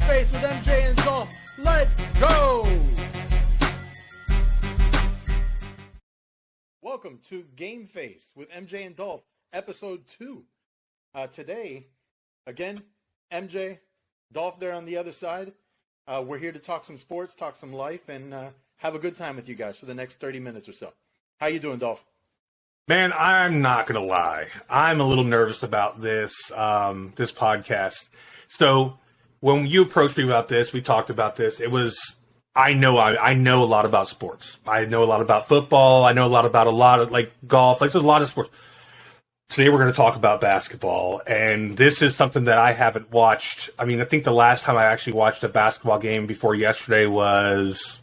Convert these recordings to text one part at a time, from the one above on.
Face with MJ and Dolph. Let's go! Welcome to Game Face with MJ and Dolph, episode 2. Today, again, MJ, Dolph there on the other side. We're here to talk some sports, talk some life, and have a good time with you guys for the next 30 minutes or so. How you doing, Dolph? Man, I'm not going to lie. I'm a little nervous about this this podcast. So when you approached me about this, we talked about this. It was, I know a lot about sports. I know a lot about football. I know a lot of like golf. Like there's a lot of sports. Today we're going to talk about basketball, and this is something that I haven't watched. I mean, I think the last time I actually watched a basketball game before yesterday was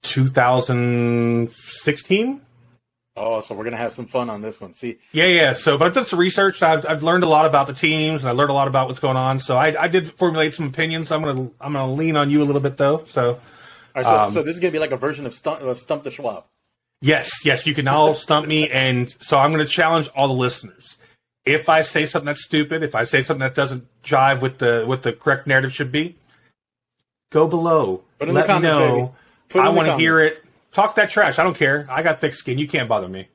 2016. Oh, so we're going to have some fun on this one. See? Yeah. So, but I've done some research. I've learned a lot about the teams, and I learned a lot about what's going on. So I did formulate some opinions. I'm gonna lean on you a little bit, though. So, all right, so this is going to be like a version of Stump the Schwab. Yes. You can all stump me, and so I'm going to challenge all the listeners. If I say something that's stupid, if I say something that doesn't jive with the correct narrative should be, go below. Let me know. I want to hear it. Talk that trash. I don't care. I got thick skin. You can't bother me.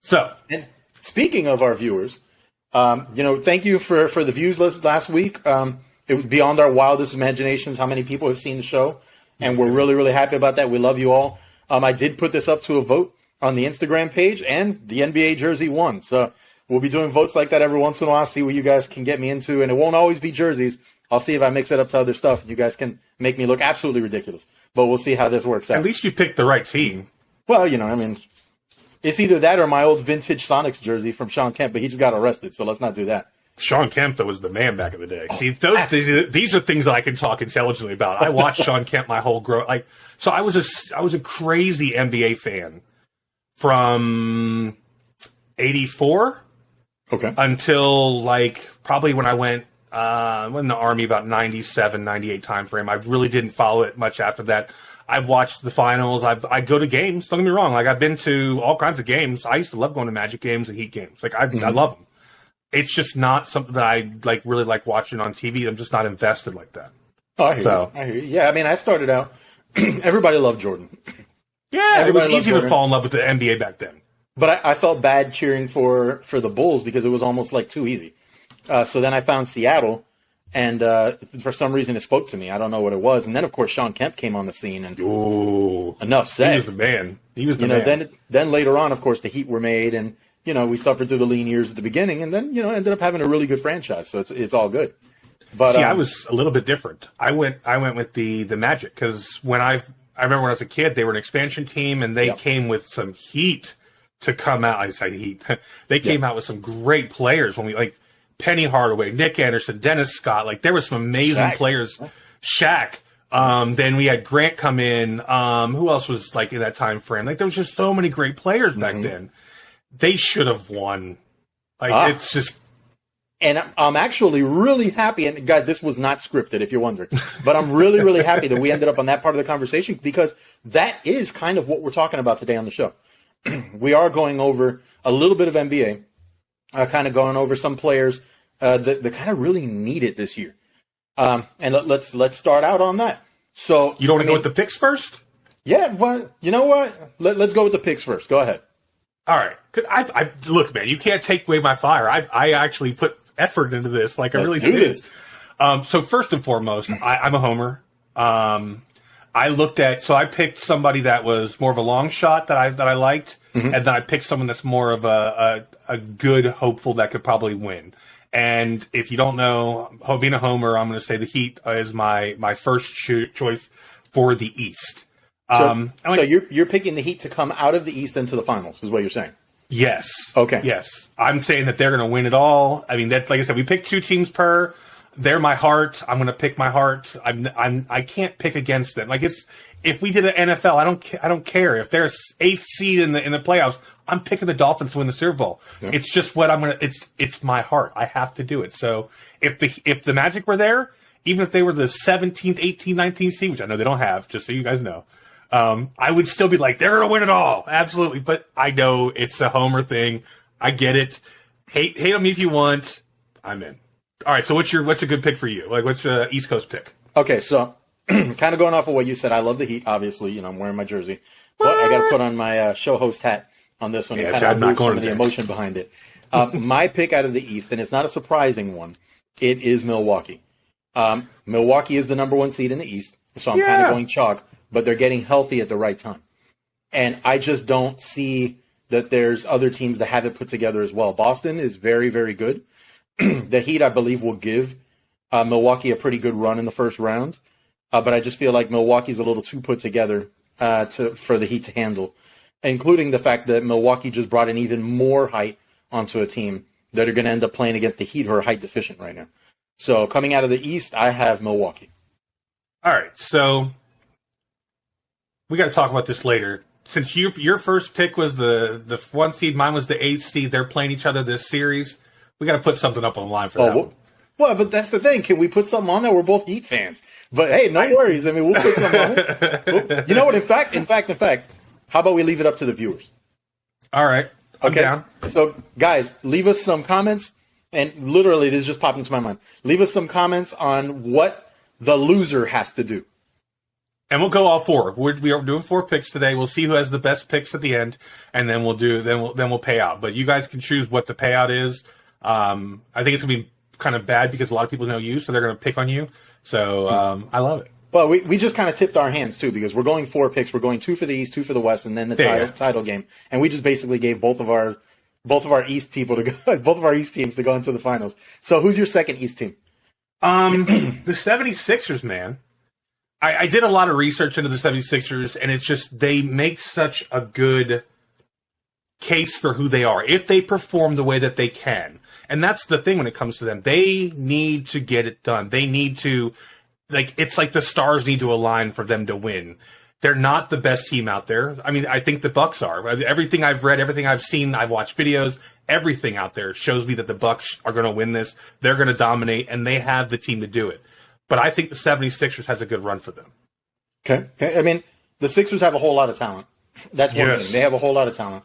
So, and speaking of our viewers, thank you for the views last week. It was beyond our wildest imaginations how many people have seen the show, and we're really, really happy about that. We love you all. I did put this up to a vote on the Instagram page, and the NBA jersey won. So we'll be doing votes like that every once in a while, see what you guys can get me into, and it won't always be jerseys. I'll see if I mix it up to other stuff, and you guys can make me look absolutely ridiculous. But we'll see how this works out. At least you picked the right team. Well, it's either that or my old vintage Sonics jersey from Sean Kemp, but he just got arrested, so let's not do that. Sean Kemp, though, was the man back in the day. See, these are things that I can talk intelligently about. I watched Sean Kemp my whole so I was a crazy NBA fan from '84, okay, until probably when I went in the Army about 97, 98 time frame. I really didn't follow it much after that. I've watched the finals. I go to games. Don't get me wrong. I've been to all kinds of games. I used to love going to Magic games and Heat games. I love them. It's just not something that I really like watching on TV. I'm just not invested like that. Oh, I hear you. Yeah, I started out. Everybody loved Jordan. Yeah, it was easy to fall in love with the NBA back then. But I felt bad cheering for the Bulls because it was almost too easy. So then I found Seattle, and for some reason it spoke to me. I don't know what it was. And then, of course, Sean Kemp came on the scene. And enough said. He was the man. Man. Then later on, of course, the Heat were made, and we suffered through the lean years at the beginning, and then ended up having a really good franchise. So it's all good. But see, I was a little bit different. I went with the Magic because I remember when I was a kid, they were an expansion team, and they came with some heat to come out. I say heat. They came out with some great players when we Penny Hardaway, Nick Anderson, Dennis Scott. There were some amazing players. Shaq. Then we had Grant come in. Who else was in that time frame? There was just so many great players back then. They should have won. It's just. And I'm actually really happy. And guys, this was not scripted, if you're wondering. But I'm really, really happy that we ended up on that part of the conversation because that is kind of what we're talking about today on the show. We are going over a little bit of NBA, kind of going over some players that kind of really need it this year. And let's start out on that. So you don't want to go with the picks first? Yeah, well, you know what? Let's go with the picks first. Go ahead. All right. I look, man, you can't take away my fire. I actually put effort into this. I really did. So first and foremost, I'm a homer. I picked somebody that was more of a long shot that I liked, and then I picked someone that's more of a good hopeful that could probably win. And if you don't know, being a homer, I'm going to say the Heat is my first choice for the East. So you're picking the Heat to come out of the East into the finals, is what you're saying? Yes. Okay. Yes. I'm saying that they're going to win it all. I mean, that, like I said, we picked 2 teams per. They're my heart. I'm going to pick my heart. I can't pick against them. If we did an NFL, I don't care if there's 8th seed in the playoffs. I'm picking the Dolphins to win the Super Bowl. Yeah. It's just what it's my heart. I have to do it. So if the Magic were there, even if they were the 17th, 18th, 19th seed, which I know they don't have, just so you guys know, I would still be like, they're going to win it all. Absolutely. But I know it's a homer thing. I get it. Hate on me if you want. I'm in. All right, so what's a good pick for you? Like, what's a East Coast pick? Okay, so kind of going off of what you said, I love the Heat. Obviously, I'm wearing my jersey, but I got to put on my show host hat on this one and kind of remove some of the emotion behind it. My pick out of the East, and it's not a surprising one, it is Milwaukee. Milwaukee is the number 1 seed in the East, so I'm kind of going chalk, but they're getting healthy at the right time. And I just don't see that there's other teams that have it put together as well. Boston is very, very good. The Heat, I believe, will give Milwaukee a pretty good run in the first round, but I just feel like Milwaukee's a little too put together for the Heat to handle, including the fact that Milwaukee just brought in even more height onto a team that are going to end up playing against the Heat, who are height deficient right now. So coming out of the East, I have Milwaukee. All right, so we got to talk about this later. Since your first pick was the 1 seed, mine was the 8th seed. They're playing each other this series. We got to put something up on the line for that one. Well, but that's the thing. Can we put something on there? We're both Heat fans. But hey, no worries. I mean, we'll put something on. You know what? In fact, how about we leave it up to the viewers? All right. I'm down. So, guys, leave us some comments. And literally, this just popped into my mind. Leave us some comments on what the loser has to do. And we'll go all 4. We are doing 4 picks today. We'll see who has the best picks at the end, and then we'll pay out. But you guys can choose what the payout is. I think it's gonna be kind of bad because a lot of people know you, so they're gonna pick on you. So I love it. Well, we just kind of tipped our hands too because we're going 4 picks. We're going 2 for the East, 2 for the West, and then the title game. And we just basically gave both of our East people to go, both of our East teams to go into the finals. So who's your second East team? The 76ers, man. I did a lot of research into the 76ers, and it's just they make such a good case for who they are if they perform the way that they can. And that's the thing when it comes to them. They need to get it done. They need to, it's like the stars need to align for them to win. They're not the best team out there. I mean, I think the Bucks are. Everything I've read, everything I've seen, I've watched videos, everything out there shows me that the Bucks are going to win this. They're going to dominate, and they have the team to do it. But I think the 76ers has a good run for them. Okay. I mean, the Sixers have a whole lot of talent. That's one thing. They have a whole lot of talent.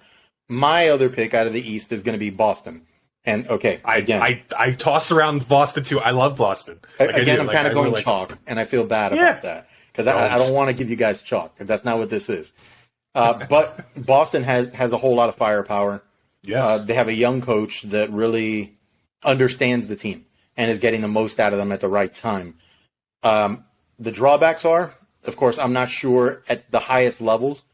My other pick out of the East is going to be Boston. And, I toss around Boston, too. I love Boston. I'm kind of going chalk, and I feel bad about that. Because I don't want to give you guys chalk. That's not what this is. But Boston has a whole lot of firepower. Yes. They have a young coach that really understands the team and is getting the most out of them at the right time. The drawbacks are, of course, I'm not sure at the highest levels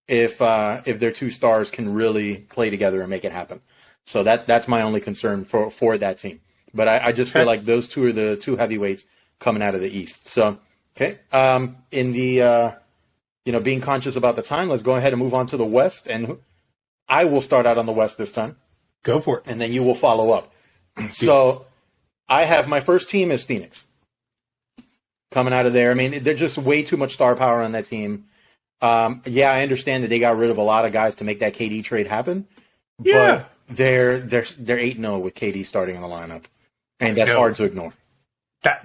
if their 2 stars can really play together and make it happen. So that's my only concern for that team. But I just feel like those 2 are the 2 heavyweights coming out of the East. So, okay. In the, being conscious about the time, let's go ahead and move on to the West. And I will start out on the West this time. Go for it. And then you will follow up. So I have my first team is Phoenix. Coming out of there. I mean, they're just way too much star power on that team. I understand that they got rid of a lot of guys to make that KD trade happen. Yeah. But they're 8-0 with KD starting in the lineup. And that's hard to ignore.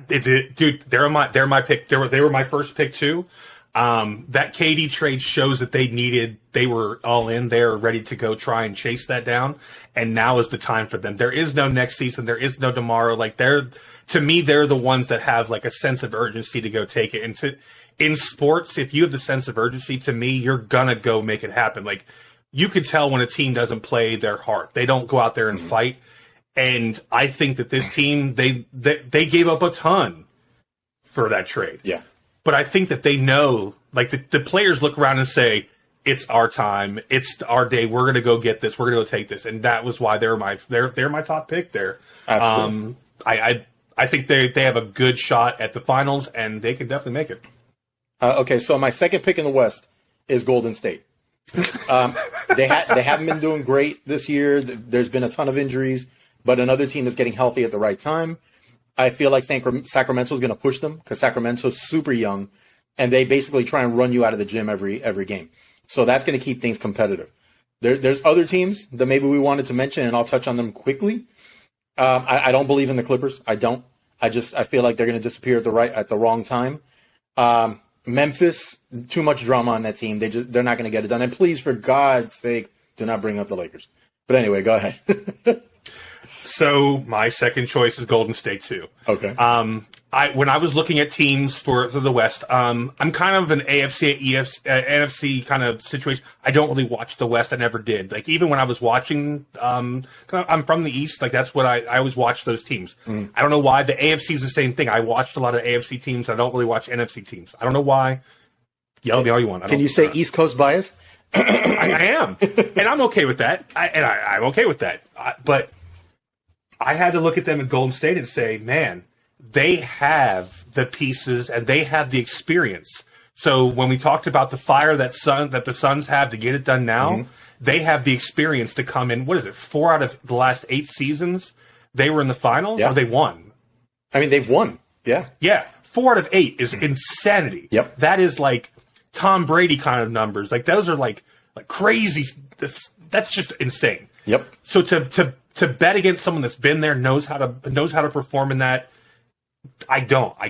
Dude, they're my pick. They were my first pick too. That KD trade shows that they were all in there, ready to go try and chase that down. And now is the time for them. There is no next season. There is no tomorrow. To me, they're the ones that have a sense of urgency to go take it. And in sports, if you have the sense of urgency, to me, you're gonna go make it happen. You could tell when a team doesn't play their heart. They don't go out there and fight. And I think that this team, they gave up a ton for that trade. Yeah. But I think that they know, the players look around and say, it's our time. It's our day. We're going to go get this. We're going to go take this. And that was why they're my top pick there. Absolutely. I think they have a good shot at the finals, and they can definitely make it. Okay, so my second pick in the West is Golden State. They haven't been doing great this year. There's been a ton of injuries, but another team that's getting healthy at the right time. I feel like Sacramento's going to push them because Sacramento's super young, and they basically try and run you out of the gym every game. So that's going to keep things competitive. There's other teams that maybe we wanted to mention, and I'll touch on them quickly. I don't believe in the Clippers. I don't. I feel like they're going to disappear at the wrong time. Memphis, too much drama on that team. They're not going to get it done. And please, for God's sake, do not bring up the Lakers. But anyway, go ahead. So my second choice is Golden State too. Okay. When I was looking at teams for the West, I'm kind of an AFC, NFC kind of situation. I don't really watch the West. I never did. Like even when I was watching, I'm from the East. Like that's what I always watch those teams. I don't know why. The AFC is the same thing. I watched a lot of AFC teams. I don't really watch NFC teams. I don't know why. Yell at me all you want. Can you say East Coast bias? I am, and I'm okay with that. I'm okay with that. But I had to look at them at Golden State and say, man, they have the pieces and they have the experience. So when we talked about the fire that the Suns have to get it done now, they have the experience to come in. What is it? 4 out of the last 8 seasons, they were in the finals or they won. I mean, they've won. Yeah. Yeah. 4 out of 8 is insanity. Yep. That is like Tom Brady kind of numbers. Like those are like crazy. That's just insane. Yep. So to bet against someone that's been there, knows how to perform in that, I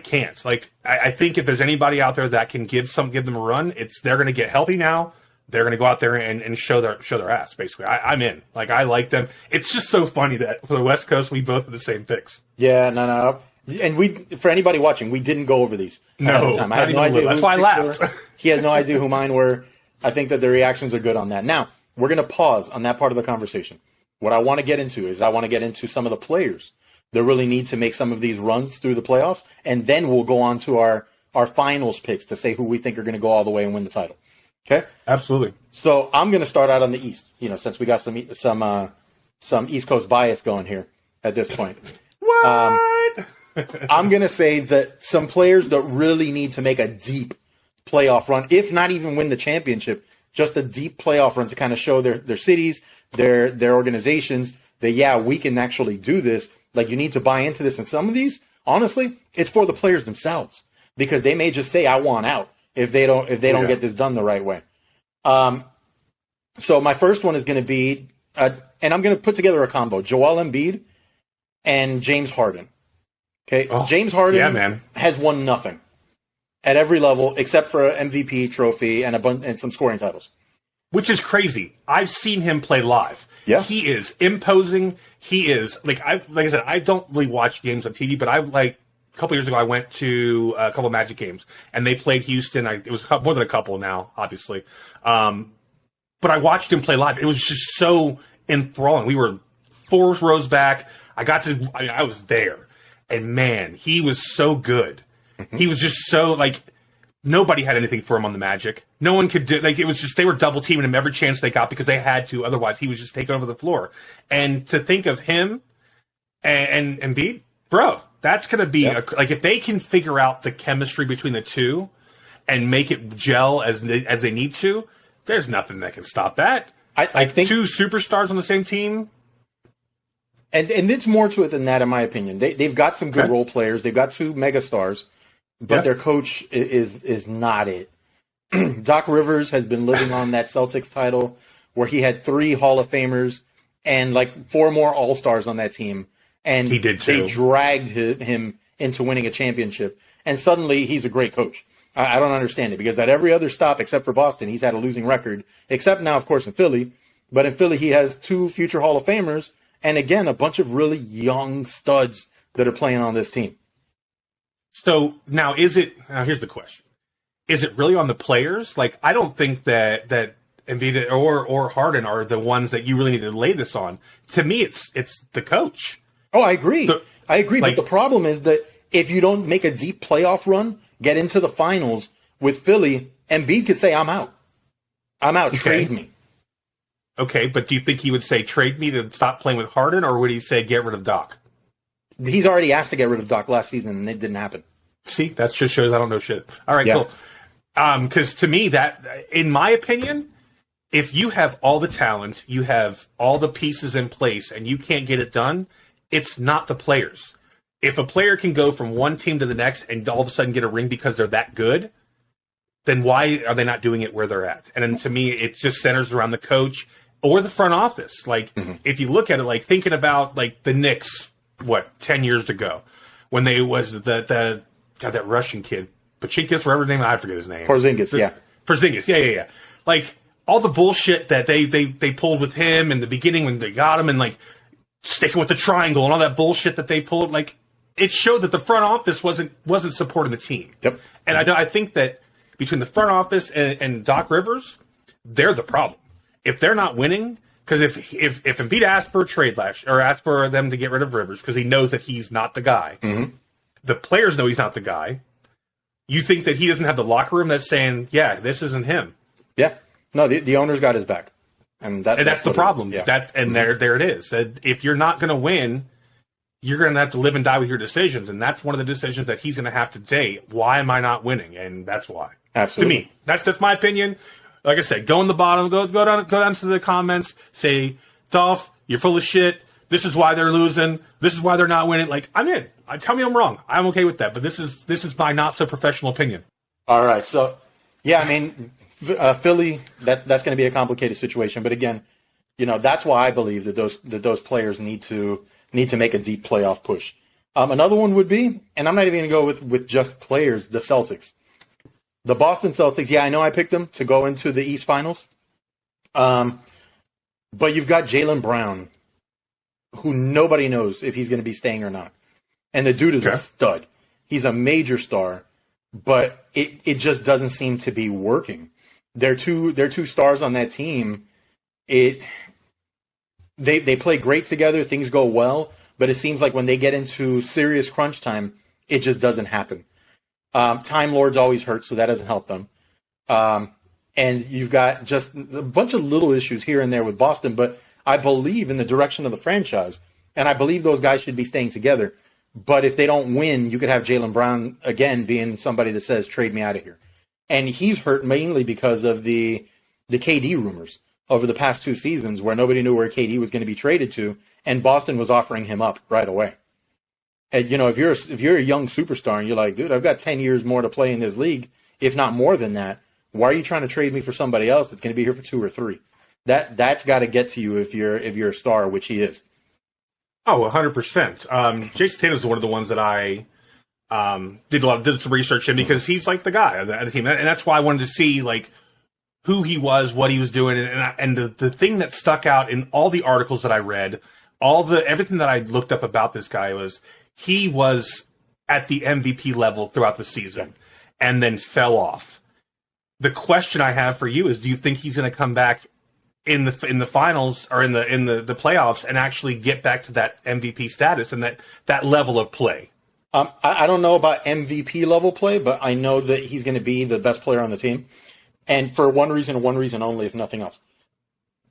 can't. Like I think if there's anybody out there that can give them a run, they're going to get healthy now. They're going to go out there and show their ass. Basically, I'm in. Like I like them. It's just so funny that for the West Coast, we both have the same picks. Yeah, no. And for anybody watching, we didn't go over these. No, I had no idea. That's why I laughed. He had no idea who mine were. I think that the reactions are good on that. Now we're going to pause on that part of the conversation. What I want to get into is some of the players that really need to make some of these runs through the playoffs, and then we'll go on to our finals picks to say who we think are going to go all the way and win the title. Okay? Absolutely. So I'm going to start out on the East. Since we got some East Coast bias going here at this point. What? I'm going to say that some players that really need to make a deep playoff run, if not even win the championship, just a deep playoff run to kind of show their cities, their organizations that, we can actually do this. Like, you need to buy into this. And some of these, honestly, it's for the players themselves because they may just say, I want out if they don't get this done the right way. So my first one is going to be, and I'm going to put together a combo, Joel Embiid and James Harden. Okay. James Harden has won nothing at every level except for an MVP trophy and some scoring titles. Which is crazy. I've seen him play live. Yeah. He is imposing. He is like I said, I don't really watch games on TV, but a couple years ago I went to a couple of Magic games and they played Houston. It was more than a couple now, obviously. But I watched him play live. It was just so enthralling. We were 4 rows back. I was there. And man, he was so good. He was just so nobody had anything for him on the Magic. No one could do it was just they were double teaming him every chance they got because they had to. Otherwise, he was just taking over the floor. And to think of him and Embiid, bro, that's going to be if they can figure out the chemistry between the two and make it gel as they need to. There's nothing that can stop that. I think 2 superstars on the same team. And it's more to it than that, in my opinion. They've got some good role players. They've got 2 megastars, but their coach is not it. Doc Rivers has been living on that Celtics title where he had 3 Hall of Famers and 4 more All-Stars on that team. And he did too. They dragged him into winning a championship. And suddenly he's a great coach. I don't understand it because at every other stop except for Boston, he's had a losing record, except now, of course, in Philly. But in Philly, he has 2 future Hall of Famers. And again, a bunch of really young studs that are playing on this team. So now here's the question. Is it really on the players? I don't think that Embiid or Harden are the ones that you really need to lay this on. To me, it's the coach. Oh, I agree. But the problem is that if you don't make a deep playoff run, get into the finals with Philly, Embiid could say, I'm out. Trade me. Okay, but do you think he would say trade me to stop playing with Harden, or would he say get rid of Doc? He's already asked to get rid of Doc last season, and it didn't happen. See, that just shows I don't know shit. All right, cool. Because to me, that, in my opinion, if you have all the talent, you have all the pieces in place, and you can't get it done, it's not the players. If a player can go from one team to the next and all of a sudden get a ring because they're that good, then why are they not doing it where they're at? And then to me, it just centers around the coach or the front office. If you look at it, thinking about the Knicks, 10 years ago, when they was that Russian kid, Pachinkas, whatever his name, I forget his name. Porzingis, yeah. Porzingis, yeah. All the bullshit that they pulled with him in the beginning when they got him, and sticking with the triangle and all that bullshit that they pulled. Like, it showed that the front office wasn't supporting the team. Yep. And I think that between the front office and Doc Rivers, they're the problem. If they're not winning, because if Embiid asked for a trade or asked for them to get rid of Rivers because he knows that he's not the guy, the players know he's not the guy. You think that he doesn't have the locker room that's saying, yeah, this isn't him. Yeah. No, the owner's got his back. And that's the problem. Yeah. There it is. If you're not going to win, you're going to have to live and die with your decisions. And that's one of the decisions that he's going to have to say. Why am I not winning? And that's why. Absolutely. To me, that's my opinion. Like I said, go in the bottom, go down to the comments, say, Dolph, you're full of shit. This is why they're losing. This is why they're not winning. Like, I'm in. Tell me I'm wrong. I'm okay with that. But this is my not so professional opinion. All right. So, yeah, I mean, Philly, that's going to be a complicated situation. But again, that's why I believe that those players need to make a deep playoff push. Another one would be, and I'm not even going to go with just players, the Celtics. The Boston Celtics, yeah, I know I picked them to go into the East Finals. But you've got Jaylen Brown, who nobody knows if he's going to be staying or not. And the dude is a stud. He's a major star, but it just doesn't seem to be working. They're two stars on that team. They play great together. Things go well, but it seems like when they get into serious crunch time, it just doesn't happen. Time Lords always hurt, so that doesn't help them. And you've got just a bunch of little issues here and there with Boston, but I believe in the direction of the franchise, and I believe those guys should be staying together. But if they don't win, you could have Jaylen Brown again being somebody that says, trade me out of here. And he's hurt mainly because of the KD rumors over the past 2 seasons where nobody knew where KD was going to be traded to, and Boston was offering him up right away. And, if you're a young superstar and you're like, dude, I've got 10 years more to play in this league, if not more than that, why are you trying to trade me for somebody else that's going to be here for 2 or 3? That's got to get to you if you're a star, which he is. Oh, 100%. Jason Tatum is one of the ones that I did some research in because he's like the guy on the team, and that's why I wanted to see like who he was, what he was doing, and the thing that stuck out in all the articles that I read, everything that I looked up about this guy was he was at the MVP level throughout the season, and then fell off. The question I have for you is: do you think he's going to come back in the finals or in the playoffs and actually get back to that MVP status and that level of play? I don't know about MVP level play, but I know that he's going to be the best player on the team, and for one reason only, if nothing else.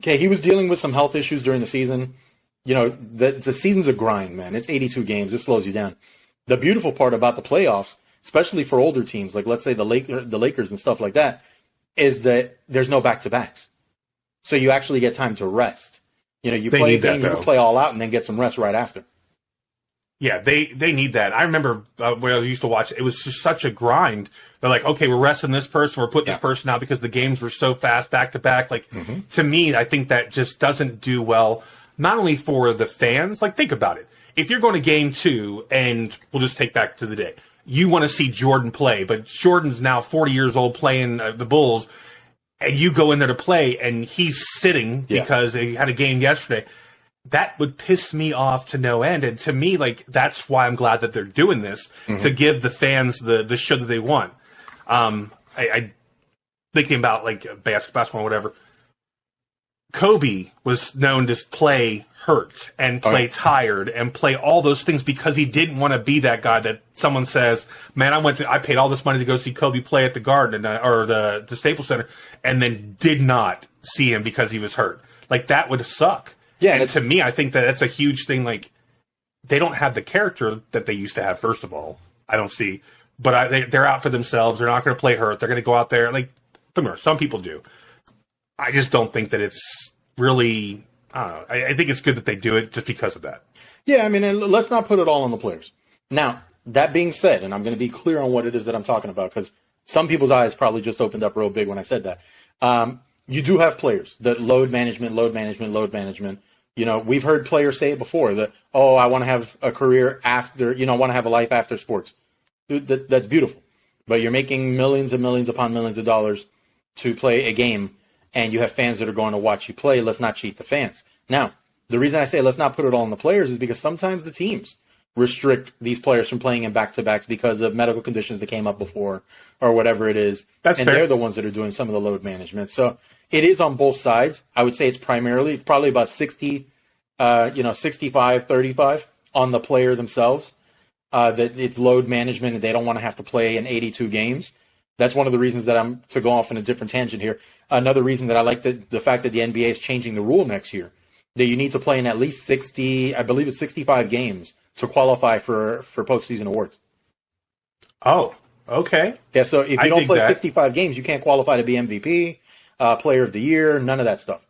Okay, he was dealing with some health issues during the season. The season's a grind, man. It's 82 games. It slows you down. The beautiful part about the playoffs, especially for older teams, like let's say the Lakers and stuff like that, is that there's no back-to-backs. So you actually get time to rest. You play a game, you can play all out, and then get some rest right after. Yeah, they need that. I remember when I used to watch, it was just such a grind. They're like, okay, we're resting this person, we're putting this person out because the games were so fast, back-to-back. Like, to me, I think that just doesn't do well, not only for the fans. Like, think about it. If you're going to game 2, and we'll just take back to the day, you want to see Jordan play, but Jordan's now 40 years old playing the Bulls, and you go in there to play, and he's sitting because he had a game yesterday. That would piss me off to no end. And to me, like, that's why I'm glad that they're doing this, to give the fans the show that they want. I thinking about, like, basketball or whatever. Kobe was known to play hurt and play tired and play all those things because he didn't want to be that guy that someone says, man, I paid all this money to go see Kobe play at the Garden or the Staples Center, and then did not see him because he was hurt. Like, that would suck. Yeah, and to me, I think that that's a huge thing. Like, they don't have the character that they used to have, first of all. I don't see. But they're out for themselves. They're not going to play hurt. They're going to go out there. Like, some people do. I just don't think that it's really, I don't know. I think it's good that they do it just because of that. Yeah, I mean, and let's not put it all on the players. Now, that being said, and I'm going to be clear on what it is that I'm talking about, because some people's eyes probably just opened up real big when I said that. You do have players that load management. We've heard players say it before that, I want to have a career after, I want to have a life after sports. Dude, that's beautiful. But you're making millions and millions upon millions of dollars to play a game, and you have fans that are going to watch you play. Let's not cheat the fans. Now, The reason I say let's not put it all on the players is because sometimes the teams restrict these players from playing in back-to-backs because of medical conditions that came up before or whatever it is. That's and fair. They're the ones that are doing some of the load management. So it is on both sides. I would say it's probably about 65-35 on the player themselves. That it's load management and they don't want to have to play in 82 games. That's one of the reasons that I'm to go off on a different tangent here. Another reason that I like the fact that the NBA is changing the rule next year, that you need to play in at least 65 games to qualify for postseason awards. Oh, okay. Yeah, so if you I don't dig play that. 65 games, you can't qualify to be MVP, Player of the Year, none of that stuff.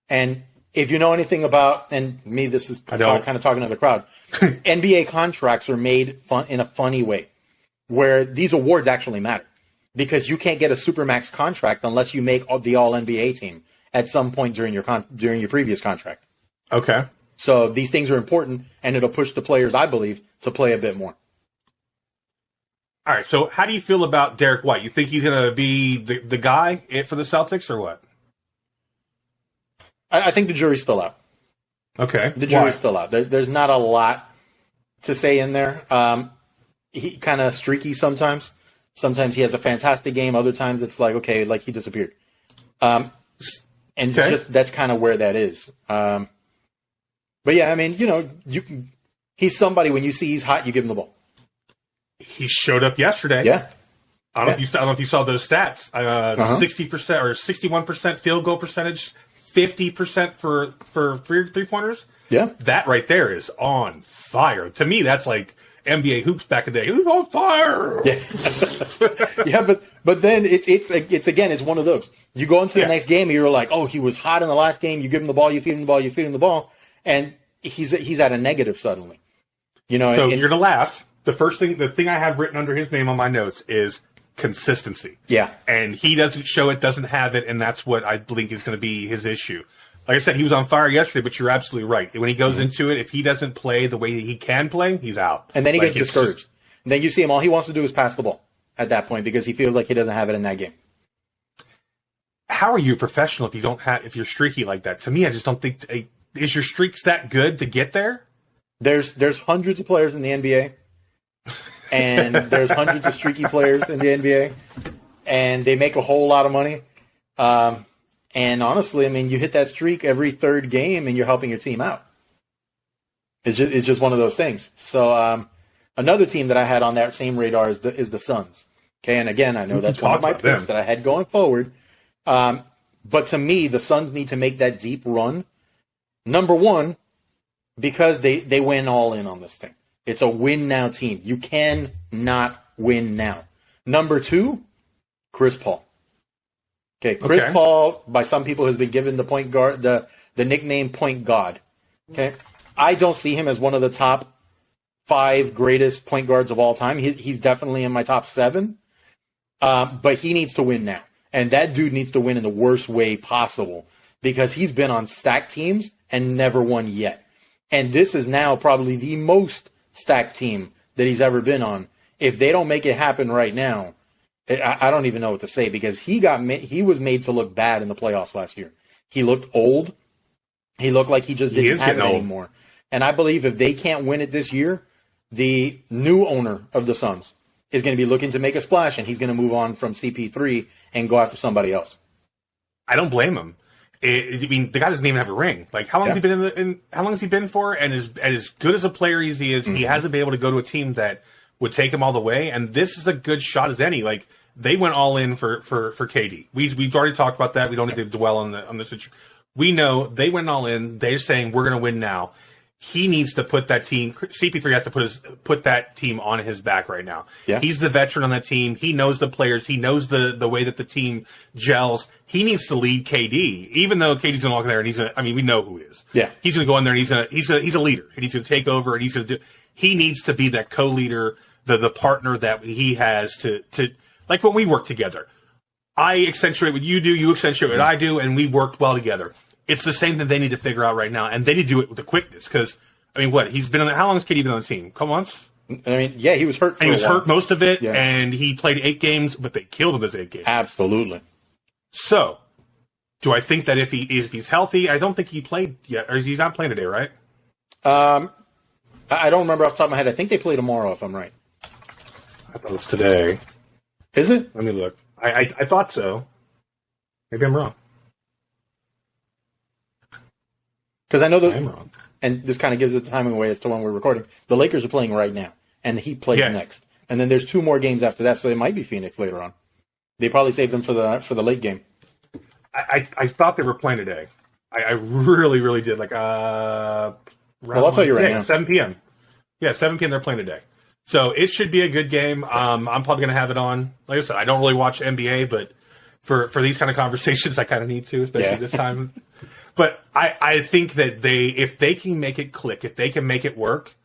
And if you know anything about, and me, this is I don't. kind of talking to the crowd, NBA contracts are made in a funny way, where these awards actually matter. Because you can't get a Supermax contract unless you make the All-NBA team at some point during your previous contract. Okay. So these things are important, and it'll push the players, I believe, to play a bit more. All right. So how do you feel about Derek White? You think he's going to be the guy for the Celtics or what? I think the jury's still out. Okay. The jury's Why? still out. There's not a lot to say in there. He kind of streaky sometimes. Sometimes he has a fantastic game. Other times it's like, okay, like he disappeared. And Okay. just that's kind of where that is. But yeah, I mean, he's somebody when you see he's hot, you give him the ball. He showed up yesterday. Yeah. I don't know if you saw those stats. 60% or 61% field goal percentage, 50% for three pointers. Yeah. That right there is on fire. To me, that's like NBA hoops back in the day. Who's on fire? Yeah. Yeah, but then it's again, it's one of those. You go into the next game and you're like, oh, he was hot in the last game. You give him the ball, you feed him the ball, you feed him the ball, and he's at a negative suddenly. So you're to laugh. The thing I have written under his name on my notes is consistency. Yeah. And he doesn't show it, doesn't have it, and that's what I think is going to be his issue. Like I said, he was on fire yesterday, but you're absolutely right. When he goes into it, if he doesn't play the way that he can play, he's out. And then he Like, gets discouraged. And then you see him, all he wants to do is pass the ball at that point because he feels like he doesn't have it in that game. How are you a professional if you're streaky like that? To me, I just don't think is your streaks that good to get there? There's hundreds of players in the NBA, and there's hundreds of streaky players in the NBA, and they make a whole lot of money. And honestly, I mean, you hit that streak every third game, and you're helping your team out. It's just one of those things. So another team that I had on that same radar is the Suns. Okay, and again, I know that's one of my picks that I had going forward. But to me, the Suns need to make that deep run. Number one, because they went all in on this thing. It's a win now team. You cannot win now. Number two, Chris Paul. Okay, Chris Paul, by some people, has been given the point guard, the nickname Point God. Okay, I don't see him as one of the top 5 greatest point guards of all time. He's definitely in my top 7, but he needs to win now, and that dude needs to win in the worst way possible because he's been on stacked teams and never won yet. And this is now probably the most stacked team that he's ever been on. If they don't make it happen right now, I don't even know what to say because he was made to look bad in the playoffs last year. He looked old. He looked like he just didn't have it anymore. And I believe if they can't win it this year, the new owner of the Suns is going to be looking to make a splash, and he's going to move on from CP3 and go after somebody else. I don't blame him. I mean, the guy doesn't even have a ring. Like, how long has he been how long has he been for? And as good as a player as he is, he hasn't been able to go to a team that would take him all the way. And this is a good shot as any. Like, they went all in for KD. We've already talked about that. We don't need to dwell on the situation. We know they went all in. They're saying we're going to win now. He needs to put that team. CP3 has to put that team on his back right now. Yeah. He's the veteran on that team. He knows the players. He knows the way that the team gels. He needs to lead KD, even though KD's going to walk in there and he's going to. I mean, we know who he is. Yeah. He's going to go in there and he's a leader and he's going to take over and he's going to do. He needs to be that co-leader, the partner that he has to like when we work together. I accentuate what you do, you accentuate what I do, and we worked well together. It's the same thing they need to figure out right now, and they need to do it with the quickness. Because I mean, he's been on? How long has KD been on the team? A couple months. I mean, yeah, he was hurt. And he was hurt most of it, Yeah. and he played 8 games, but they killed him those 8 games. Absolutely. So, Do I think that if he's healthy, I don't think he played yet, or he's not playing today, right? I don't remember off the top of my head. I think they play tomorrow, if I'm right. I thought it was today. Is it? Let me look. I thought so. Maybe I'm wrong. Because I know I'm wrong. and this kind of gives the timing away as to when we're recording. The Lakers are playing right now, and the Heat plays next. And then there's 2 more games after that, so it might be Phoenix later on. They probably saved them for the late game. I thought they were playing today. I really, really did. Like, well, I'll tell you right now. 7 p.m. Yeah, 7 p.m. they're playing today. So it should be a good game. I'm probably going to have it on. Like I said, I don't really watch NBA, but for these kind of conversations, I kind of need to, especially this time. But I think that if they can make it click, if they can make it work,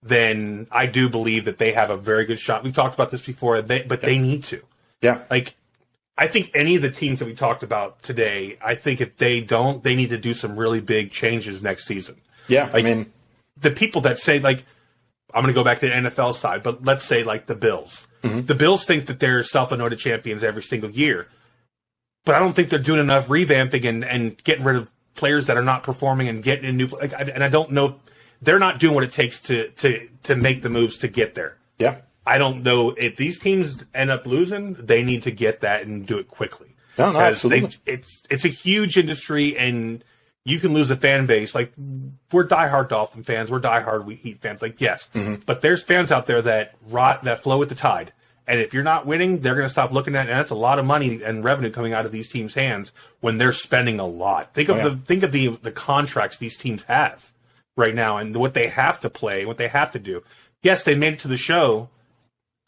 then I do believe that they have a very good shot. We've talked about this before, but they need to. Yeah. Like, I think any of the teams that we talked about today, I think if they don't, they need to do some really big changes next season. Yeah, like, I mean, the people that say, like, I'm going to go back to the NFL side, but let's say, like, the Bills. The Bills think that they're self-anointed champions every single year, but I don't think they're doing enough revamping and getting rid of players that are not performing and getting in new. And I don't know, they're not doing what it takes to make the moves to get there. Yeah. I don't know if these teams end up losing. They need to get that and do it quickly. No, absolutely. It's a huge industry, and you can lose a fan base. Like, we're diehard Dolphin fans, we're diehard Heat fans. Like, yes, but there's fans out there that flow with the tide. And if you're not winning, they're going to stop looking at it. And that's a lot of money and revenue coming out of these teams' hands when they're spending a lot. Think of the contracts these teams have right now and what they have to play, what they have to do. Yes, they made it to the show,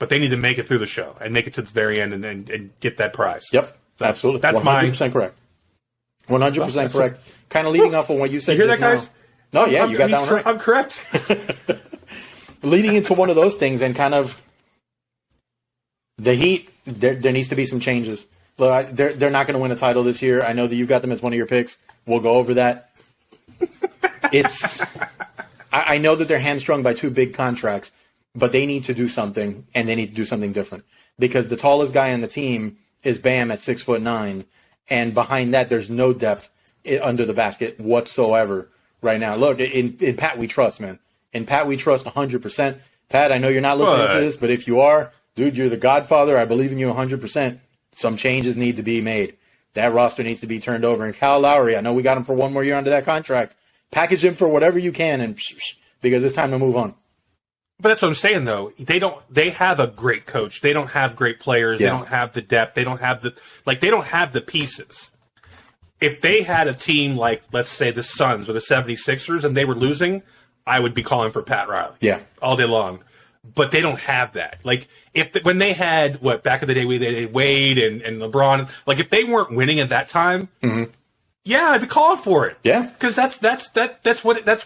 but they need to make it through the show and make it to the very end and get that prize. Yep, so absolutely. That's 100% correct. 100% correct. Kind of leading off on what you said. You hear that, guys? No, yeah, you got that one right. I'm correct. Leading into one of those things and kind of the Heat, there needs to be some changes. Look, they're not going to win a title this year. I know that you got them as one of your picks. We'll go over that. I know that they're hamstrung by 2 big contracts, but they need to do something, and they need to do something different. Because the tallest guy on the team is Bam at 6'9", and behind that, there's no depth under the basket whatsoever right now. Look, in Pat we trust, man. In Pat we trust 100%. Pat, I know you're not listening to this, but if you are, dude, you're the godfather. I believe in you 100%. Some changes need to be made. That roster needs to be turned over. And Kyle Lowry, I know we got him for 1 more year under that contract. Package him for whatever you can, and because it's time to move on. But that's what I'm saying, though. They have a great coach. They don't have great players. Yeah. They don't have the depth. They don't have they don't have the pieces. If they had a team like, let's say, the Suns or the 76ers and they were losing, I would be calling for Pat Riley. Yeah. All day long. But they don't have that. Like, when they had, back in the day, they had Wade and LeBron, like, if they weren't winning at that time, yeah, I'd be calling for it. Yeah. Because that's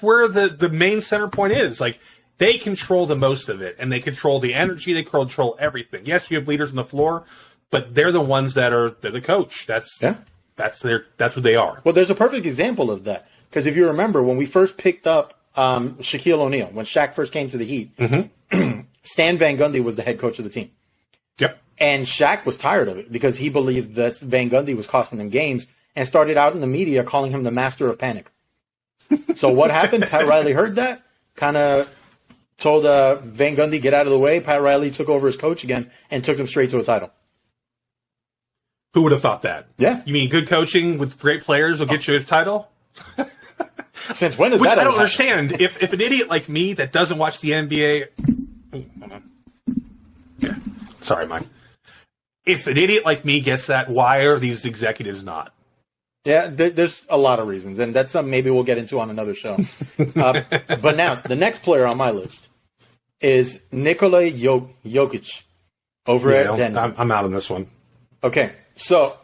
where the main center point is. Like, they control the most of it, and they control the energy, they control everything. Yes, you have leaders on the floor, but they're the ones they're the coach. That's what they are. Well, there's a perfect example of that. Because if you remember, when we first picked up Shaquille O'Neal, when Shaq first came to the Heat, Stan Van Gundy was the head coach of the team. Yep. And Shaq was tired of it because he believed that Van Gundy was costing them games and started out in the media calling him the master of panic. So what happened? Pat Riley heard that, kind of told Van Gundy, get out of the way. Pat Riley took over as coach again and took him straight to a title. Who would have thought that? Yeah. You mean good coaching with great players will get you a title? Since when is Which that? I don't understand. If an idiot like me that doesn't watch the NBA... Oh, hold on. Yeah. Sorry, Mike. If an idiot like me gets that, why are these executives not? Yeah, there's a lot of reasons, and that's something maybe we'll get into on another show. But now, the next player on my list is Nikola Jokic over at Denver. I'm out on this one. Okay, so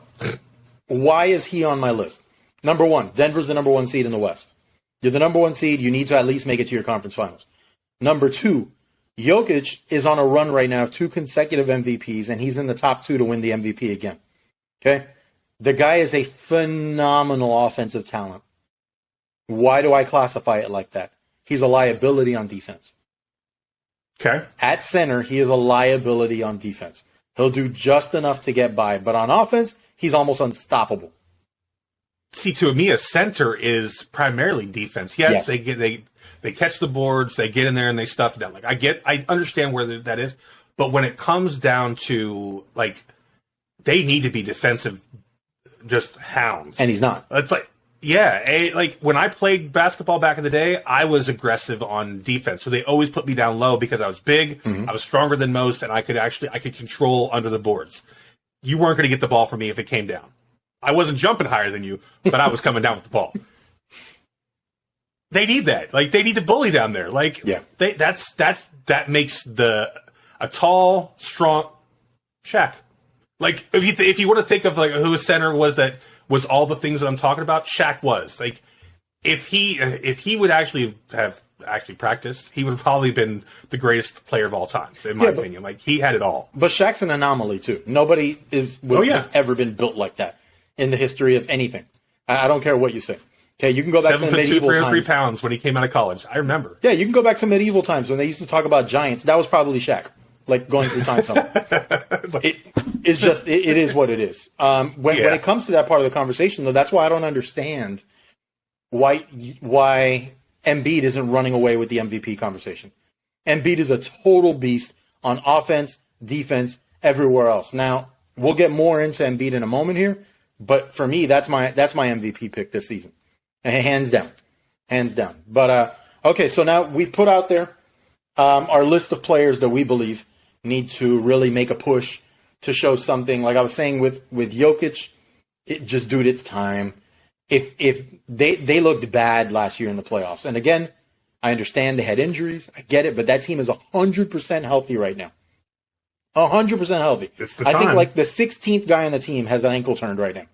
why is he on my list? Number one, Denver's the number 1 seed in the West. You're the number 1 seed. You need to at least make it to your conference finals. Number 2, Jokic is on a run right now of 2 consecutive MVPs, and he's in the top 2 to win the MVP again. Okay? The guy is a phenomenal offensive talent. Why do I classify it like that? He's a liability on defense. Okay. At center, he is a liability on defense. He'll do just enough to get by, but on offense, he's almost unstoppable. see, to me, a center is primarily defense. Yes, Yes. they catch the boards, they get in there and they stuff it down. Like I understand where that is, but when it comes down to like, they need to be defensive, just hounds. And he's not. It's like, yeah, like when I played basketball back in the day, I was aggressive on defense. So they always put me down low because I was big, I was stronger than most, and I could control under the boards. You weren't going to get the ball from me if it came down. I wasn't jumping higher than you, but I was coming down with the ball. They need that. Like, they need to bully down there. Like, Yeah. that makes a tall, strong Shaq. Like, if you want to think of like who a center was all the things that I'm talking about, Shaq was. Like, if he would actually have practiced, he would have probably been the greatest player of all time, in my opinion. Like, he had it all. But Shaq's an anomaly too. Nobody has ever been built like that in the history of anything. I don't care what you say. Okay, you can go back to the 7'2", medieval 303 times. pounds when he came out of college. I remember. Yeah, you can go back to medieval times when they used to talk about giants. That was probably Shaq, like going through time tunnel. It's just it is what it is. When it comes to that part of the conversation, though, that's why I don't understand why Embiid isn't running away with the MVP conversation. Embiid is a total beast on offense, defense, everywhere else. Now we'll get more into Embiid in a moment here, but for me, that's my MVP pick this season. Hands down. But okay, so now we've put out there our list of players that we believe need to really make a push to show something. Like I was saying with Jokic, dude, it's time. If they looked bad last year in the playoffs, and again, I understand they had injuries, I get it, but that team is 100% healthy right now. 100% healthy. It's the I time. think like the 16th guy on the team has an ankle turned right now,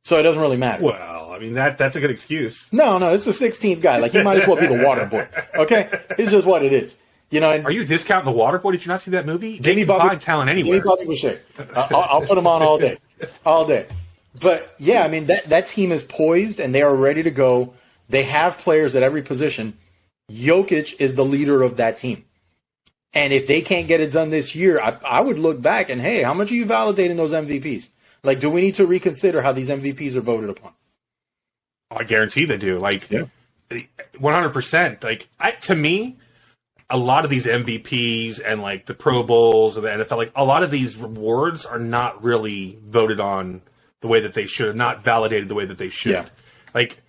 so it doesn't really matter. Well, I mean that's a good excuse. No, it's the 16th guy. Like, he might as well be the water boy. Okay? It's just what it is. You know, and Are you discounting the water boy? Did you not see that movie? They Jimmy can Bobby- find talent anywhere. Jimmy Bobby Boucher. I'll put him on all day. All day. But, yeah, I mean, that team is poised, and they are ready to go. They have players at every position. Jokic is the leader of that team. And if they can't get it done this year, I would look back and, hey, how much are you validating those MVPs? Like, do we need to reconsider how these MVPs are voted upon? I guarantee they do. Like, 100%. Like, to me, a lot of these MVPs and like the Pro Bowls and the NFL, like a lot of these awards are not really voted on the way that they should, not validated the way that they should. Yeah. Like,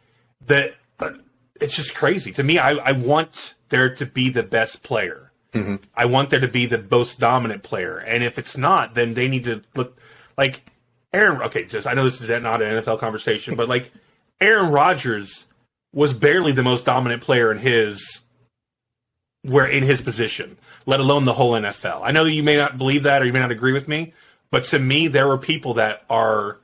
it's just crazy to me. I want there to be the best player. Mm-hmm. I want there to be the most dominant player, and if it's not, then they need to look like Aaron. Okay, I know this is not an NFL conversation, but like Aaron Rodgers was barely the most dominant player in his position, let alone the whole NFL. I know that you may not believe that or you may not agree with me, but to me, there were people that are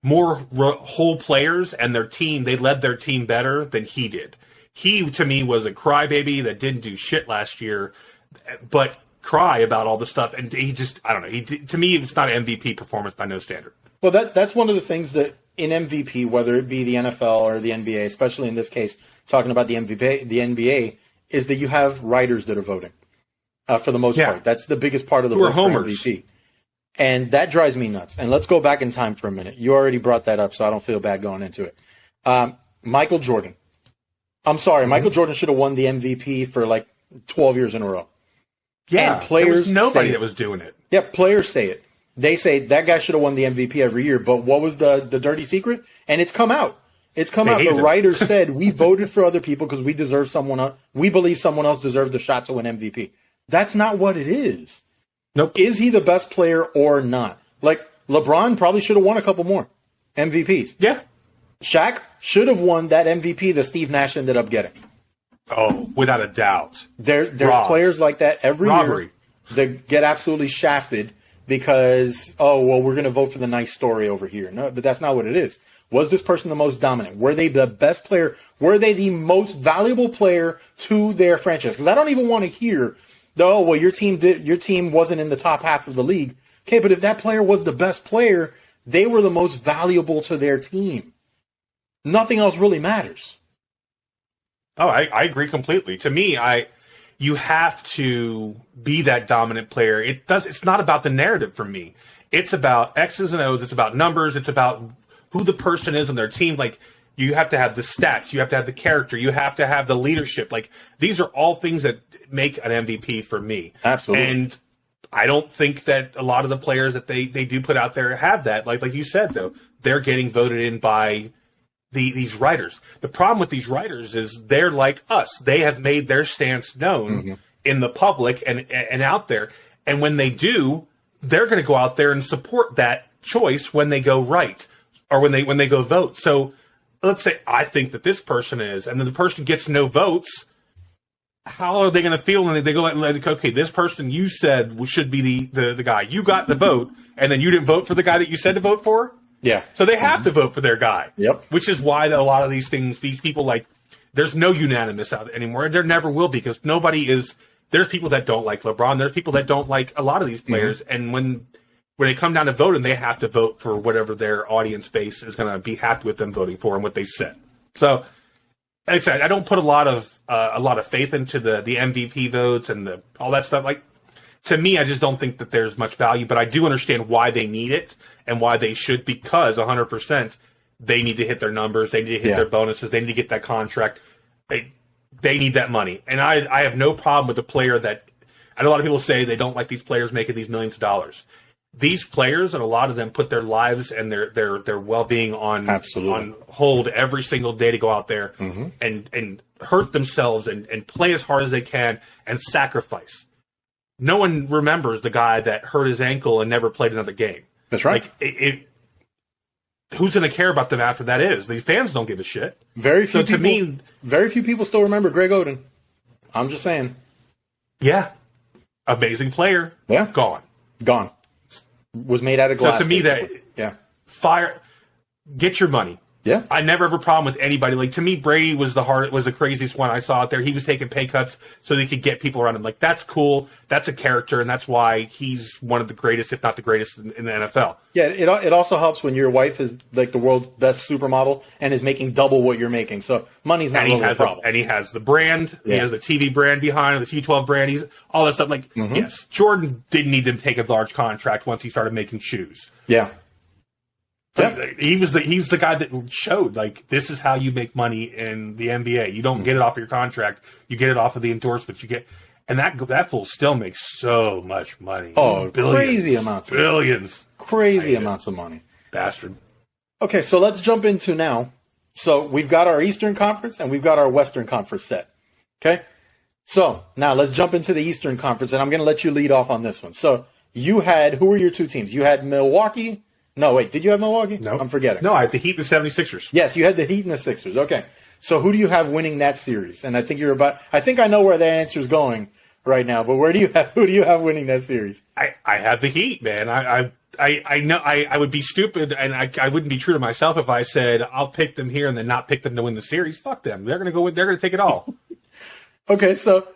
more whole players, and they led their team better than he did. He, to me, was a crybaby that didn't do shit last year, but cry about all the stuff. And he just, I don't know. To me, it's not an MVP performance by no standard. Well, that's one of the things that in MVP, whether it be the NFL or the NBA, especially in this case, talking about the NBA, is that you have writers that are voting for the most part. That's the biggest part of the vote for MVP. And that drives me nuts. And let's go back in time for a minute. You already brought that up, so I don't feel bad going into it. Michael Jordan. I'm sorry, Michael Jordan should have won the MVP for like 12 years in a row. Yeah, and players there was nobody say that was doing it. Yeah, players say it. They say that guy should have won the MVP every year. But what was the dirty secret? And it's come out. It's come out. The writers said we voted for other people because we deserve someone else. We believe someone else deserves the shot to win MVP. That's not what it is. Nope. Is he the best player or not? Like, LeBron probably should have won a couple more MVPs. Yeah. Shaq should have won that MVP that Steve Nash ended up getting. Oh, without a doubt. There's players like that every year that get absolutely shafted because, we're going to vote for the nice story over here. No, but that's not what it is. Was this person the most dominant? Were they the best player? Were they the most valuable player to their franchise? Because I don't even want to hear, your team wasn't in the top half of the league. Okay, but if that player was the best player, they were the most valuable to their team. Nothing else really matters. Oh, I agree completely. To me, you have to be that dominant player. It's not about the narrative for me. It's about X's and O's. It's about numbers. It's about who the person is on their team. Like, You have to have the stats. You have to have the character. You have to have the leadership. Like, these are all things that make an MVP for me. Absolutely. And I don't think that a lot of the players that they do put out there have that. Like you said, though, they're getting voted in by these writers. The problem with these writers is they're like us. They have made their stance known in the public and out there. And when they do, they're going to go out there and support that choice when they go right or when they go vote. So let's say I think that this person is, and then the person gets no votes. How are they going to feel when they go like, okay, this person you said should be the guy. You got the vote, and then you didn't vote for the guy that you said to vote for? Yeah. So they have to vote for their guy. Yep. Which is why a lot of these things, these people, like, there's no unanimous out anymore, and there never will be, because nobody is. There's people that don't like LeBron. There's people that don't like a lot of these players, and when they come down to voting, they have to vote for whatever their audience base is going to be happy with them voting for and what they said. So, like I said, I don't put a lot of faith into the MVP votes and all that stuff. Like, to me, I just don't think that there's much value, but I do understand why they need it and why they should, because 100% they need to hit their numbers, they need to hit their bonuses, they need to get that contract. They need that money. And I have no problem with a player that, I know a lot of people say they don't like these players making these millions of dollars. These players, and a lot of them, put their lives and their well-being on hold every single day to go out there and hurt themselves and play as hard as they can and sacrifice. No one remembers the guy that hurt his ankle and never played another game. That's right. Like, who's going to care about them after that is? The fans don't give a shit. Very few people still remember Greg Oden. I'm just saying. Yeah. Amazing player. Yeah. Gone. Was made out of glass. So to me, get your money. Yeah. I never have a problem with anybody. Like, to me, Brady was the craziest one I saw out there. He was taking pay cuts so they could get people around him. Like, that's cool. That's a character, and that's why he's one of the greatest, if not the greatest, in the NFL. Yeah, it also helps when your wife is like the world's best supermodel and is making double what you're making. So money's not really a problem. And he has the brand. Yeah. He has the TV brand behind him, the T12 brand. He's all that stuff. Like, yes, Jordan didn't need to take a large contract once he started making shoes. Yeah. Yeah. He's the guy that showed, like, this is how you make money in the NBA. You don't get it off your contract. You get it off of the endorsements you get. And that fool still makes so much money. Oh, crazy amounts. Billions. Crazy amounts of money. Bastard. Okay, so let's jump into now. So we've got our Eastern Conference and we've got our Western Conference set. Okay? So now let's jump into the Eastern Conference, and I'm going to let you lead off on this one. So who were your two teams? You had Milwaukee. No, wait, did you have Milwaukee? No. I'm forgetting. No, I had the Heat and the 76ers. Yes, you had the Heat and the Sixers. Okay. So who do you have winning that series? And I think I think I know where that answer is going right now, but who do you have winning that series? I have the Heat, man. I know I would be stupid, and I wouldn't be true to myself if I said I'll pick them here and then not pick them to win the series. Fuck them. They're going to take it all. Okay, so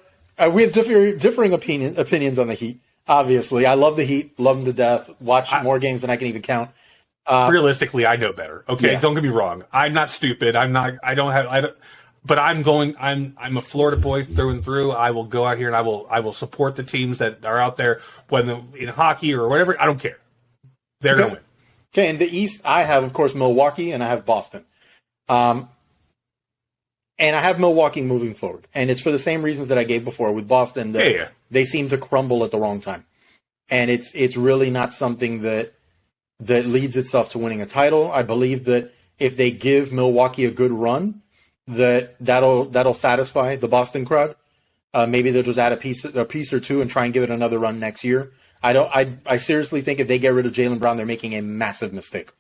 we have differing opinions on the Heat. Obviously, I love the Heat, love them to death. Watch more games than I can even count. Realistically, I know better. Okay, Don't get me wrong. I'm not stupid. But I'm a Florida boy through and through. I will go out here and I will support the teams that are out there, whether in hockey or whatever. I don't care. They're going to win. Okay, in the East, I have, of course, Milwaukee and I have Boston. And I have Milwaukee moving forward. And it's for the same reasons that I gave before with Boston. They seem to crumble at the wrong time. And it's really not something that leads itself to winning a title. I believe that if they give Milwaukee a good run, that'll satisfy the Boston crowd. Maybe they'll just add a piece or two and try and give it another run next year. I seriously think if they get rid of Jaylen Brown, they're making a massive mistake.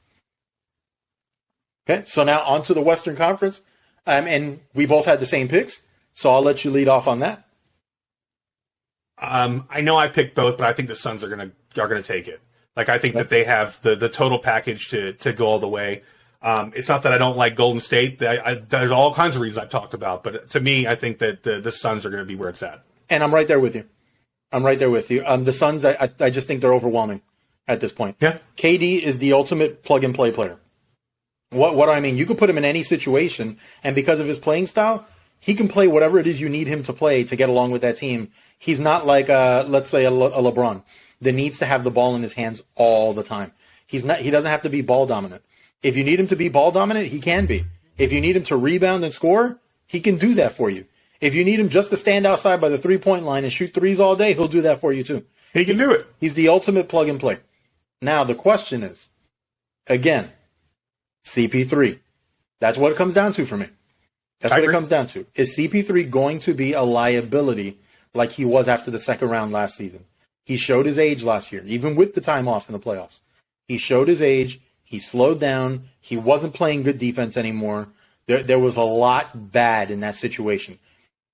Okay, so now on to the Western Conference. And we both had the same picks, so I'll let you lead off on that. I know I picked both, but I think the Suns are gonna take it. Like, I think that they have the total package to go all the way. It's not that I don't like Golden State. There's all kinds of reasons I've talked about, but to me, I think that the Suns are going to be where it's at. And I'm right there with you. The Suns, I just think they're overwhelming at this point. Yeah. KD is the ultimate plug-and-play player. What do I mean? You can put him in any situation, and because of his playing style, he can play whatever it is you need him to play to get along with that team. He's not like, let's say, a LeBron that needs to have the ball in his hands all the time. He doesn't have to be ball dominant. If you need him to be ball dominant, he can be. If you need him to rebound and score, he can do that for you. If you need him just to stand outside by the 3-point line and shoot threes all day, he'll do that for you too. He can do it. He's the ultimate plug and play. Now, the question is, again, CP3. That's what it comes down to for me. That's what it comes down to. Is CP3 going to be a liability like he was after the second round last season? He showed his age last year, even with the time off in the playoffs. He showed his age. He slowed down. He wasn't playing good defense anymore. There was a lot bad in that situation.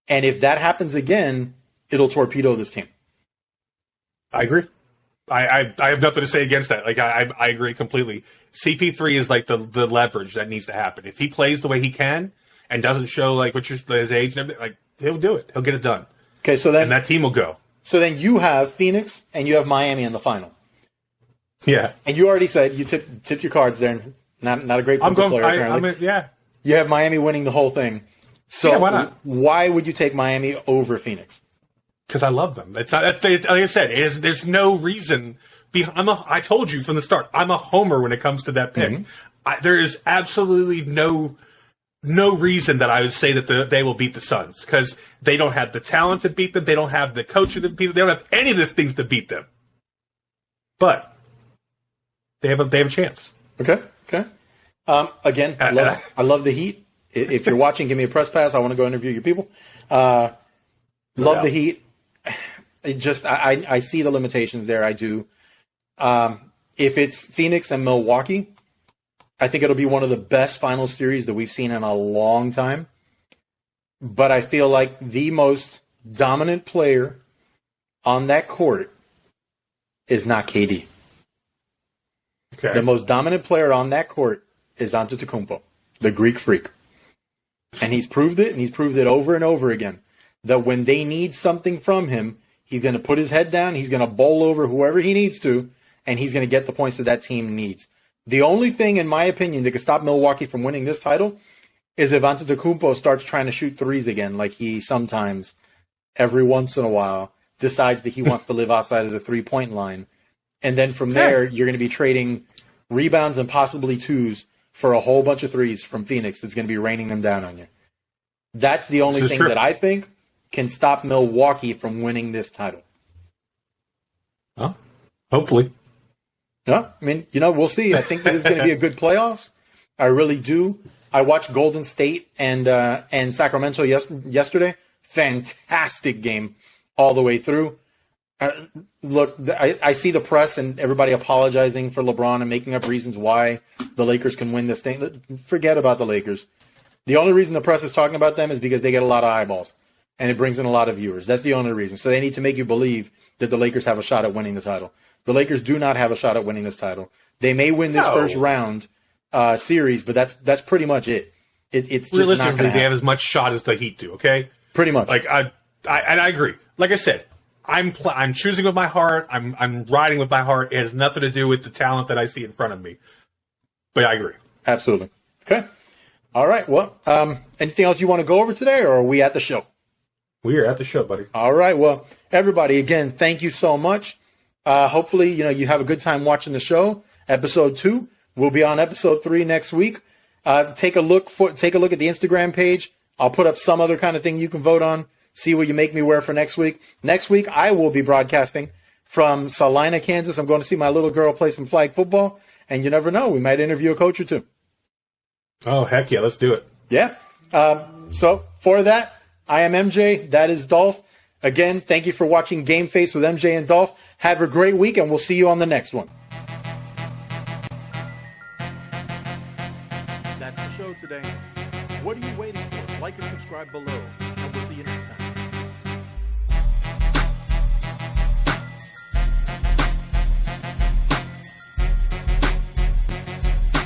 And if that happens again, it'll torpedo this team. I agree. I have nothing to say against that. Like I agree completely. CP3 is like the leverage that needs to happen. If he plays the way he can and doesn't show like his age and everything, like he'll do it. He'll get it done. Okay, so then and that team will go. So then you have Phoenix and you have Miami in the final. Yeah. And you already said you tipped your cards there. Not a great player apparently. Yeah. You have Miami winning the whole thing. So yeah, why not? Why would you take Miami over Phoenix? Because I love them. It's not. Like I said, there's no reason. I told you from the start. I'm a homer when it comes to that pick. Mm-hmm. There is absolutely no reason that I would say that they will beat the Suns because they don't have the talent to beat them. They don't have the coaching to beat them. They don't have any of the things to beat them. But they have a chance. Okay. Again, I love the Heat. If you're watching, give me a press pass. I want to go interview your people. Love the Heat. I see the limitations there. I do. If it's Phoenix and Milwaukee, I think it'll be one of the best final series that we've seen in a long time. But I feel like the most dominant player on that court is not KD. Okay. The most dominant player on that court is Antetokounmpo, the Greek freak. And he's proved it, and he's proved it over and over again, that when they need something from him, he's going to put his head down, he's going to bowl over whoever he needs to, and he's going to get the points that team needs. The only thing, in my opinion, that could stop Milwaukee from winning this title is if Antetokounmpo starts trying to shoot threes again, like he sometimes, every once in a while, decides that he wants to live outside of the 3-point line. And then from there, you're going to be trading rebounds and possibly twos for a whole bunch of threes from Phoenix that's going to be raining them down on you. That's the only thing that I think can stop Milwaukee from winning this title. Well, hopefully. Yeah, I mean, we'll see. I think that it's going to be a good playoffs. I really do. I watched Golden State and Sacramento yesterday. Fantastic game all the way through. Look, I see the press and everybody apologizing for LeBron and making up reasons why the Lakers can win this thing. Forget about the Lakers. The only reason the press is talking about them is because they get a lot of eyeballs and it brings in a lot of viewers. That's the only reason. So they need to make you believe that the Lakers have a shot at winning the title. The Lakers do not have a shot at winning this title. They may win this first round series, but that's pretty much it. It's just realistically, they have as much shot as the Heat do. Okay, pretty much. Like I agree. Like I said, I'm choosing with my heart. I'm riding with my heart. It has nothing to do with the talent that I see in front of me. But I agree. Absolutely. Okay. All right. Well, anything else you want to go over today, or are we at the show? We are at the show, buddy. All right. Well, everybody, again, thank you so much. Hopefully, you have a good time watching the show. Episode 2. We'll be on episode 3 next week. Take a look at the Instagram page. I'll put up some other kind of thing you can vote on. See what you make me wear for next week. Next week, I will be broadcasting from Salina, Kansas. I'm going to see my little girl play some flag football. And you never know, we might interview a coach or two. Oh, heck yeah, let's do it. Yeah. So for that, I am MJ. That is Dolph. Again, thank you for watching Game Face with MJ and Dolph. Have a great week, and we'll see you on the next one. That's the show today. What are you waiting for? Like and subscribe below, and we'll see you next time.